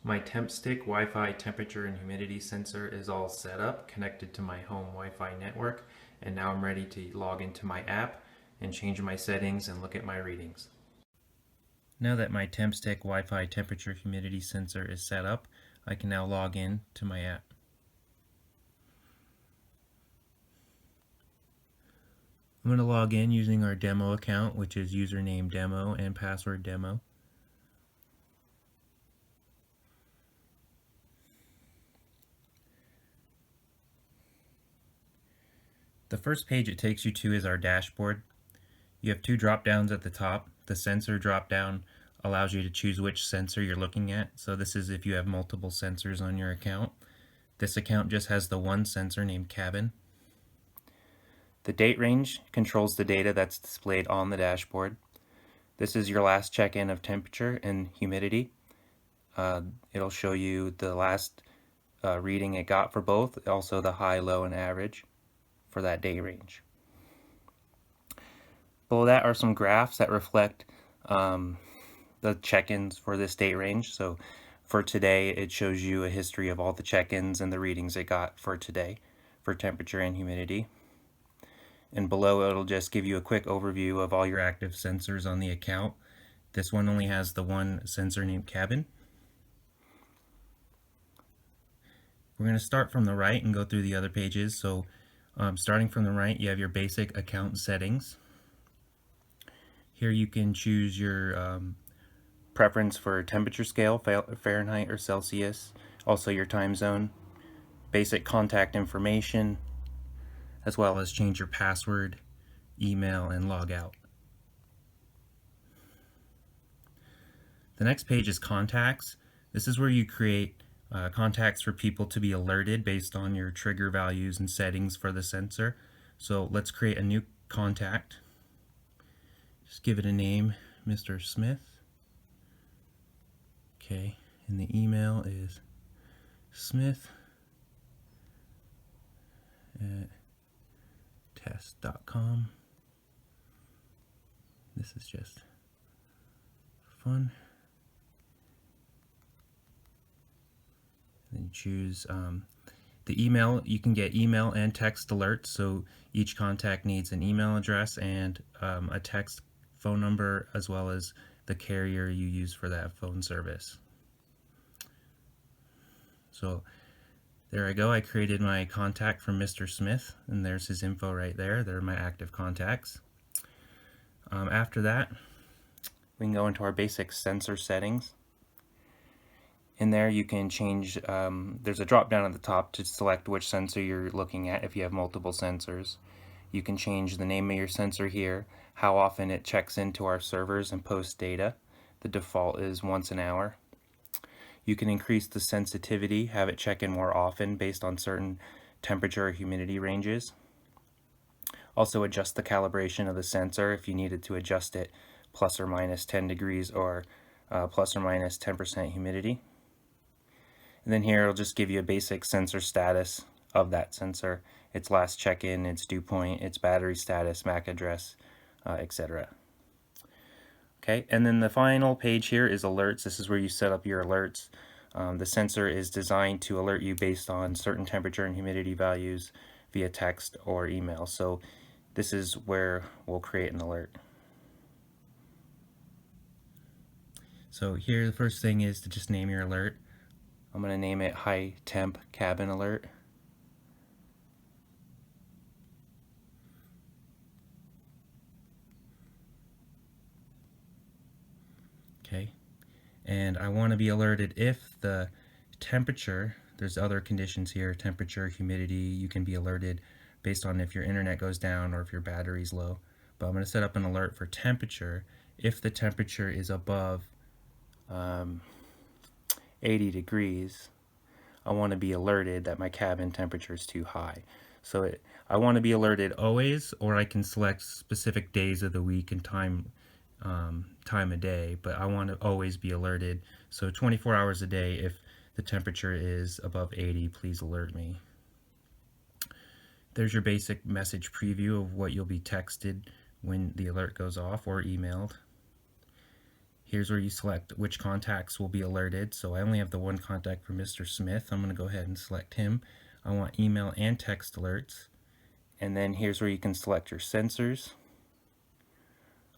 My temp stick Wi-Fi temperature and humidity sensor is all set up, connected to my home Wi-Fi network, and now I'm ready to log into my app and change my settings and look at my readings. Now that my temp stick Wi-Fi temperature humidity sensor is set up, I can now log in to my app. I'm going to log in using our demo account, which is username demo and password demo. The first page it takes you to is our dashboard. You have two drop downs at the top. The sensor drop down allows you to choose which sensor you're looking at. So this is if you have multiple sensors on your account. This account just has the one sensor named cabin. The date range controls the data that's displayed on the dashboard. This is your last check-in of temperature and humidity. It'll show you the last reading it got for both, also the high, low, and average for that day range. Below that are some graphs that reflect the check-ins for this date range. So for today, it shows you a history of all the check-ins and the readings it got for today for temperature and humidity. And below it'll just give you a quick overview of all your active sensors on the account. This one only has the one sensor named cabin. We're going to start from the right and go through the other pages. So starting from the right, you have your basic account settings. Here you can choose your preference for temperature scale, Fahrenheit or Celsius, also your time zone, basic contact information, as well as change your password, email, and log out. The next page is contacts. This is where you create contacts for people to be alerted based on your trigger values and settings for the sensor. So let's create a new contact. Just give it a name, Mr. Smith. Okay, and the email is smith@test.com. This is just fun. Then you choose the email. You can get email and text alerts, so each contact needs an email address and a text phone number, as well as the carrier you use for that phone service. So there I go. I created my contact from Mr. Smith, and there's his info right there. They're my active contacts. After that, we can go into our basic sensor settings. In there you can change, there's a drop down at the top to select which sensor you're looking at if you have multiple sensors. You can change the name of your sensor here, how often it checks into our servers and posts data. The default is once an hour. You can increase the sensitivity, have it check in more often based on certain temperature or humidity ranges. Also adjust the calibration of the sensor if you needed to adjust it plus or minus 10 degrees or plus or minus 10% humidity. And then here it'll just give you a basic sensor status of that sensor, its last check-in, its dew point, its battery status, MAC address, etc. Okay, and then the final page here is alerts. This is where you set up your alerts. The sensor is designed to alert you based on certain temperature and humidity values via text or email. So this is where we'll create an alert. So here the first thing is to just name your alert. I'm going to name it High Temp Cabin Alert. Okay, and I want to be alerted if the temperature, there's other conditions here, temperature, humidity, you can be alerted based on if your internet goes down or if your battery's low. But I'm going to set up an alert for temperature. If the temperature is above 80 degrees, I want to be alerted that my cabin temperature is too high. So I want to be alerted always, or I can select specific days of the week and time of day, but I want to always be alerted. So 24 hours a day, if the temperature is above 80, please alert me. There's your basic message preview of what you'll be texted when the alert goes off or emailed. Here's where you select which contacts will be alerted. So I only have the one contact for Mr. Smith. I'm going to go ahead and select him. I want email and text alerts. And then here's where you can select your sensors.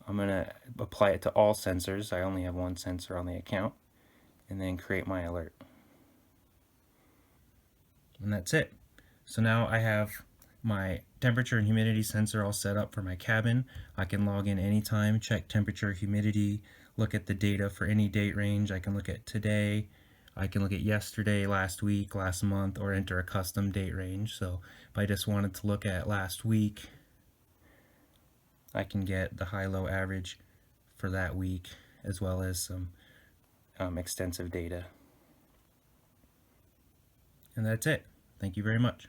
I'm going to apply it to all sensors. I only have one sensor on the account. And then create my alert. And that's it. So now I have my temperature and humidity sensor all set up for my cabin. I can log in anytime, check temperature, humidity, look at the data for any date range. I can look at today, I can look at yesterday, last week, last month, or enter a custom date range. So if I just wanted to look at last week, I can get the high-low average for that week, as well as some extensive data. And that's it. Thank you very much.